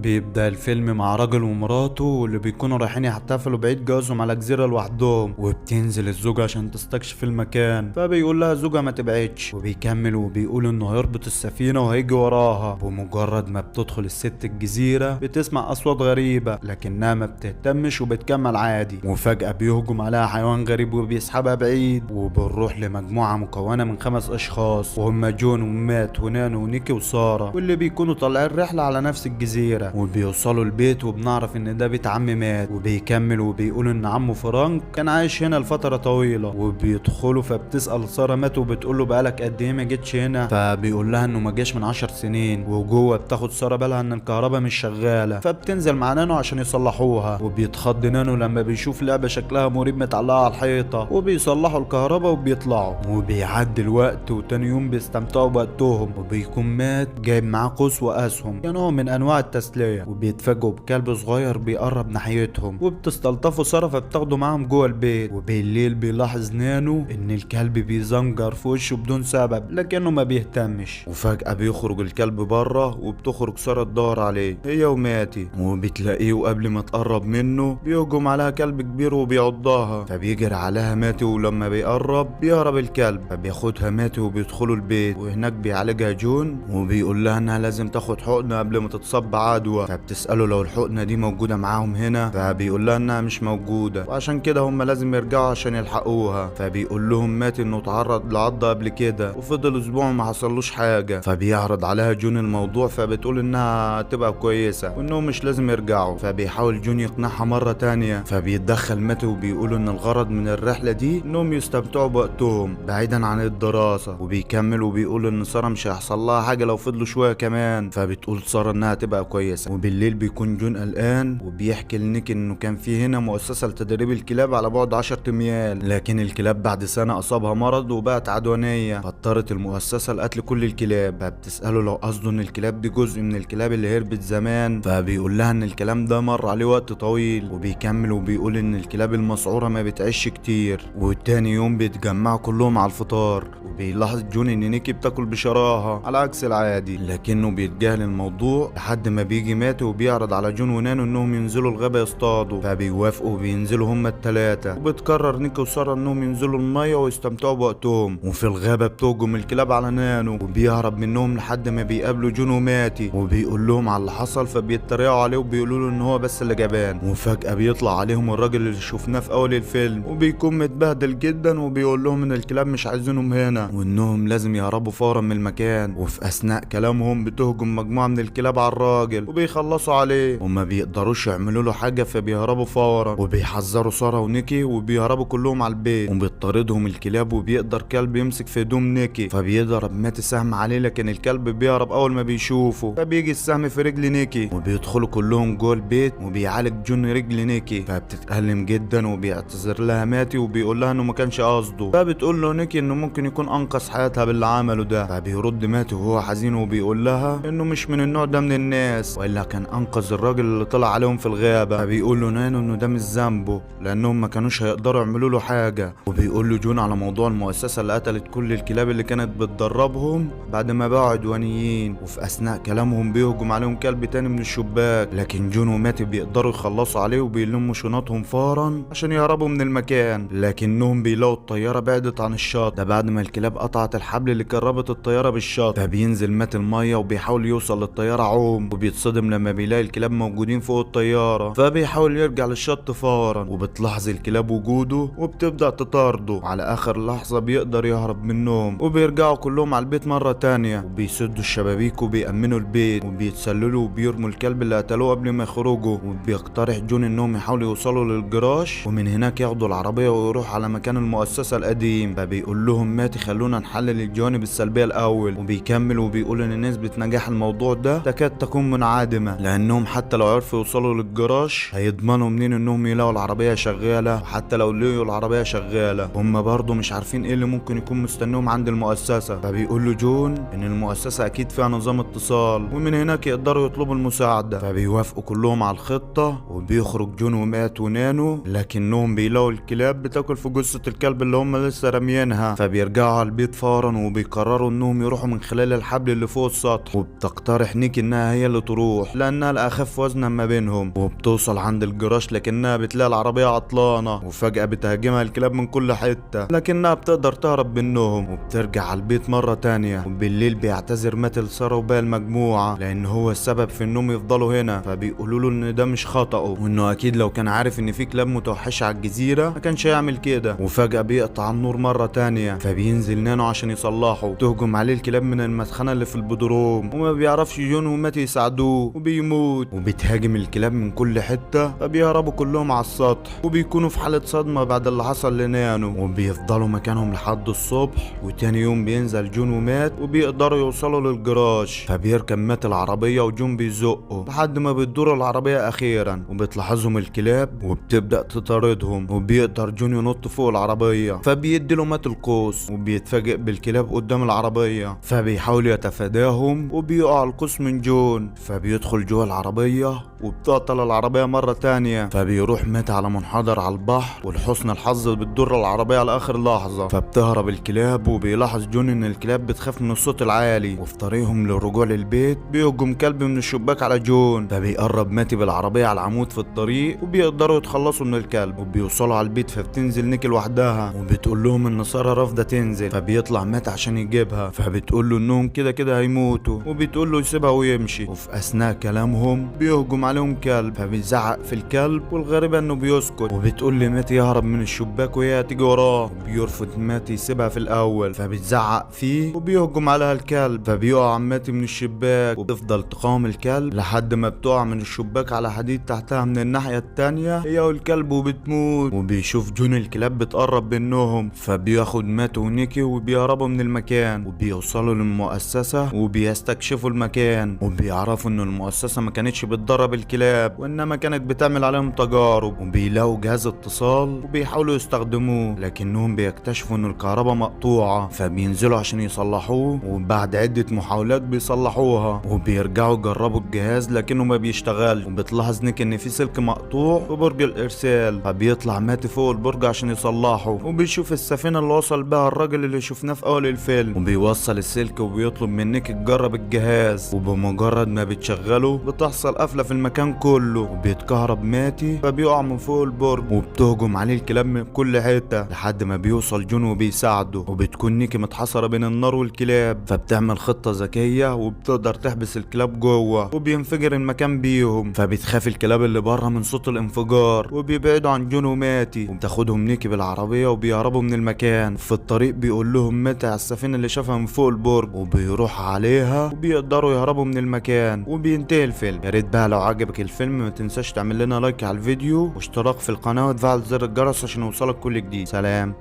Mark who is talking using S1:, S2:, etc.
S1: بيبدأ الفيلم مع راجل ومراته واللي بيكونوا رايحين يحتفلوا بعيد جوازهم على جزيرة لوحدهم، وبتنزل الزوجة عشان تستكشف المكان، فبيقول لها الزوجة ما تبعدش، وبيكمل وبيقول انه هيربط السفينة وهيجي وراها. بمجرد ما بتدخل الست الجزيرة بتسمع اصوات غريبة لكنها ما بتهتمش وبتكمل عادي، وفجأة بيهجم عليها حيوان غريب وبيسحبها بعيد. وبنروح لمجموعة مكونة من 5 اشخاص، وهم جون ومات ونانو ونيكي وسارة، واللي بيكونوا طالعين رحلة على نفس الجزيرة. وبيوصلوا البيت وبنعرف ان ده بيت عم مات، وبيكمل وبيقول ان عمه فرانك كان عايش هنا لفترة طويلة. وبيدخلوا فبتسأل سارة مات، وبتقول له بقالك قد ايه ما جيتش هنا؟ فبيقول لها انه ما جاش من 10 سنين. وجوه بتاخد سارة بالها ان الكهرباء مش شغالة، فبتنزل مع نانو عشان يصلحوها. وبيتخض نانو لما بيشوف لعبة شكلها مريب متعلقة على الحيطة، وبيصلحوا الكهرباء وبيطلعوا. وبيعدي الوقت وتاني يوم بيستمتعوا بوقتهم، وبيكون مات جايب معاه قوس واسهم كنوع من انواع التسلية. وبيتفاجئوا بكلب صغير بيقرب ناحيتهم، وبتستلطفوا سارة فبتاخده معاهم جوه البيت. وبالليل بيلاحظ نانو ان الكلب بيزنجر في وشه بدون سبب لكنه ما بيهتمش. وفجأة بيخرج الكلب بره، وبتخرج سارة تدور عليه هي وماتي، وبتلاقيه وقبل ما تقرب منه بيهجم عليها كلب كبير وبيعضها، فبيجري عليها ماتي. ولما بيقرب بيهرب الكلب، فبياخدها ماتي وبيدخلوا البيت. وهناك بيعالجها جون، وبيقول لها انها لازم تاخد حقنة قبل ما تتصاب بعدوى. فبتسأله لو الحقنة دي موجودة معاهم هنا، فبيقول لها انها مش موجودة، وعشان كده هم لازم يرجعوا عشان يلحقوها. فبيقول لهم ماتي انه اتعرض لعضة قبل كده وفضل اسبوع وما حصلوش حاجة. فبيعرض عليها جون الموضوع، فبتقول انها تبقى كويسة وانهم مش لازم يرجعوا. فبيحاول جون يقنعها مرة تانية، فبيتدخل ماتي وبيقول ان الغرض من الرحلة دي انهم يستمتعوا بوقتهم بعيدا عن الدراسة. وبيكمل وبيقول ان سارة مش هيحصل لها حاجة لو فضلوا شوية كمان. فبتقول سارة انها تبقى كويسة. وبالليل بيكون جون قلقان وبيحكي لنيك انه كان في هنا مؤسسة لتدريب الكلاب على بعد 10 اميال، لكن الكلاب بعد سنة اصابها مرض وبقت عدوانية، فاضطرت المؤسسة لقتل كل الكلاب. فبتسأله لو قصده ان الكلاب دي جزء من الكلاب اللي هربت زمان، فبيقول لها ان الكلام ده مر عليه وقت طويل. وبيكمل وبيقول ان الكلاب المسعورة ما بتعيش كتير. وتاني يوم بيتجمعوا كلهم على الفطار، وبيلاحظ جون ان نيكي بتاكل بشراهة على عكس العادي، لكنه بيتجاهل الموضوع لحد ما بيجي ماتي وبيعرض على جون ونانو انهم ينزلوا الغابة يصطادوا. فبيوافقوا وبينزلوا هما التلاتة، وبتقرر نيكي وسارة انهم ينزلوا المية ويستمتعوا بوقتهم. وفي الغابة بتهجم الكلاب على نانو، وبيهرب منهم لحد ما بيقابلوا جون وماتي، وبيقول لهم على اللي حصل. فبيتريقوا عليه وبيقولوا له ان هو بس اللي جبان. وفجأة بيطلع عليهم الراجل اللي شفناه في اول الفيلم، وبيكون متبهدل جدا، وبيقول لهم ان الكلاب مش عايزينهم هنا وانهم لازم يهربوا فورا من المكان. وفي اثناء كلامهم بتهجم مجموعة من الكلاب على الراجل وبيخلصوا عليه، وما بيقدروش يعملوا له حاجة فبيهربوا فورا. وبيحذروا سارة ونيكي وبيهربوا كلهم على البيت، وبيطاردهم الكلاب. وبيقدر كلب يمسك في هدوم نيكي، فبيضرب ماتي سهم عليه، لكن الكلب بيهرب اول ما بيشوفه، فبيجي السهم في رجل نيكي. وبيدخلوا كلهم جوه البيت، وبيعالج جون رجل نيكي، فبتتألم جدا وبيعتذر لها ماتي وبيقول لها انه ما كانش قصده. فبتقول له نيكي انه ممكن يكون انقذ حياتها باللي عمله ده. فبيرد ماتي وهو حزين وبيقول لها انه مش من النوع ده من الناس، والا كان انقذ الراجل اللي طلع عليهم في الغابه. فبيقول له نانو انه ده مش ذنبه لانهم ما كانوش هيقدروا يعملوا له حاجه. وبيقول له جون على موضوع المؤسسه اللي قتلت كل الكلاب اللي كانت بتدربهم بعد ما بقوا عدوانيين. وفي اثناء كلامهم بيهجم عليهم كلب تاني من الشباك، لكن جون وماتي بيقدروا يخلصوا عليه وبيلموا شنطهم فورا عشان يهربوا من المكان. لكنهم بيلاقوا الطياره بعدت عن الشط ده بعد ما الكلاب قطعت الحبل اللي كان رابط الطياره بالشط. فبينزل مات الميه وبيحاول يوصل للطياره عوم، وبيتصدم لما بيلاقي الكلاب موجودين فوق الطياره، فبيحاول يرجع للشط فورا. وبتلاحظ الكلاب وجوده وبتبدا تطارده. على اخر لحظه بيقدر يهرب منهم، وبيرجعوا كلهم على البيت مره تانية، وبيسدوا الشبابيك وبيأمنوا البيت، وبيتسللوا وبيرموا الكلب اللي قتلوه قبل ما يخرجوا. وبيقترح جون انهم يحاولوا يوصلوا للجراج، ومن هناك ياخدوا العربيه ويروحوا على مكان المؤسسه القديم. فبيقول لهم ماتي خلونا نحلل الجوانب السلبيه الاول. وبيكمل وبيقول ان نسبه نجاح الموضوع ده تكاد تكون منعدمه، لانهم حتى لو عرفوا يوصلوا للجراج هيضمنوا منين انهم يلاقوا العربيه شغاله. وحتى لو لقوا العربيه شغاله هم برضه مش عارفين ايه اللي ممكن يكون مستنيهم عند المؤسسه. فبيقول له جون ان المؤسسه اكيد فيها نظام اتصال، ومن هناك يقدروا يطلبوا المساعده. فبيوافقوا كلهم على الخطه، وبيخرج جون ومات ونانو، لكنهم بيلاقوا الكلاب بتاكل في جثه الكلب اللي هم لسه راميينها. فبيرجعوا على البيت فورا، وبيقرروا انهم يروحوا من خلال الحبل اللي فوق السطح. وبتقترح نيكي انها هي اللي تروح، بتروح لانها الاخف وزنا ما بينهم، وبتوصل عند الجراج لكنها بتلاقي العربية عطلانة، وفجأة بتهاجمها الكلاب من كل حتة لكنها بتقدر تهرب منهم، وبترجع على البيت مرة تانية. وبالليل بيعتذر مات لسارة وباقي المجموعة لان هو السبب في انهم يفضلوا هنا، فبيقولوا له ان ده مش خطأه، وانه اكيد لو كان عارف ان في كلاب متوحشة على الجزيرة ما كانش هيعمل كده. وفجأة بيقطع النور مرة تانية، فبينزل نانو عشان يصلحه. تهجم عليه الكلاب من المدخنة اللي في البدروم، وما بيعرفش جون ومات يساعدوه وبيموت. وبتهاجم الكلاب من كل حتة، فبيهربوا كلهم على السطح، وبيكونوا في حالة صدمة بعد اللي حصل لنانو، وبيفضلوا مكانهم لحد الصبح. وتاني يوم بينزل جون ومات وبيقدروا يوصلوا للجراج، فبيركب مات العربية وجون بيزقه لحد ما بتدور العربية أخيرا، وبتلاحظهم الكلاب وبتبدأ تطاردهم، وبيقدر جون ينط فوق العربية، فبيدي له مات القوس، وبيتفاجئ بالكلاب قدام العربية، فبيحاول يتفاداهم وبيقع القوس من جون، فبيدخل جوه العربية وبتعطل العربية مرة تانية، فبيروح مات على منحدر على البحر. ولحسن الحظ بتدور العربية على آخر لحظة، فبتهرب الكلاب، وبيلاحظ جون إن الكلاب بتخاف من الصوت العالي. وفي طريقهم للرجوع للبيت بيهجم كلب من الشباك على جون، فبيقرب ماتي بالعربية على العمود في الطريق، وبيقدروا يتخلصوا من الكلب. وبيوصلوا على البيت، فبتنزل نيكي لوحدها وبتقول لهم ان سارة رافضة تنزل، فبيطلع مات عشان يجيبها، فبتقول له انهم كده كده هيموتوا، وبتقول له يسيبها ويمشي. وفي اثناء كلامهم بيهجم عليهم كلب، فبيزعق في الكلب، والغريبة انه بيسكت. وبتقول لماتي يهرب من الشباك وهي هتيجي وراه، وبيرفض ماتي يسيبها في الاول، فبتزعق فيه وبيهجم عليها الكلب، فبيقع ماتي من الشباك، وبتفضل تقاوم الكلب لحد ما بتقع من الشباك على حديد تحتها من الناحية التانية هي والكلب، وبتموت. وبيشوف جون الكلاب بتقرب منهم، فبياخد مات ونيكي وبيهربوا من المكان، وبيوصلوا للمؤسسة وبيستكشفوا المكان، وبيعرفوا ان المؤسسة ما كانتش بتدرب الكلاب وانما كانت بتعمل عليهم تجارب. وبيلاقوا جهاز اتصال وبيحاولوا يستخدموه، لكنهم بيكتشفوا ان الكهرباء مقطوعة، فبينزلوا عشان يصلحوه، وبعد عدة محاولات بيصلحوها. وبيرجعوا يجربوا الجهاز لكنه ما بيشتغل، وبتلاحظ نيك ان في سلك مقطوع في برج الارسال، فبيطلع ماتي فوق البرج عشان يصلحه، وبيشوف السفينة اللي وصل بها الراجل اللي شفناه في اول الفيلم، وبيوصل السلك وبيطلب من نيك تجرب الجهاز. وبمجرد ما بتشغله بتحصل قفلة في المكان كله، وبيتكهرب ماتي، فبيقع من فوق البرج، وبتهجم عليه الكلاب من كل حتة لحد ما بيوصل جون وبيساعده. وبتكون نيكي متحصرة بين النار والكلاب، فبتعمل خطة ذكية وبتقدر تحبس الكلاب جوه، وبينفجر المكان بيهم، فبتخاف الكلاب اللي بره من صوت الانفجار، وبيبعدوا عن جون وماتي، وبتاخدهم نيكي بالعربية وبيهربوا من المكان. في الطريق بيقول لهم ماتي على السفينة اللي شافها من فوق البرج، وبيروح عليها وبيقدروا يهربوا من المكان، وبينتهي الفيلم. يا ريت بقى لو عجبك الفيلم ما تنساش تعمل لنا لايك على الفيديو واشتراك في القناة وتفعل زر الجرس عشان يوصلك كل جديد. سلام.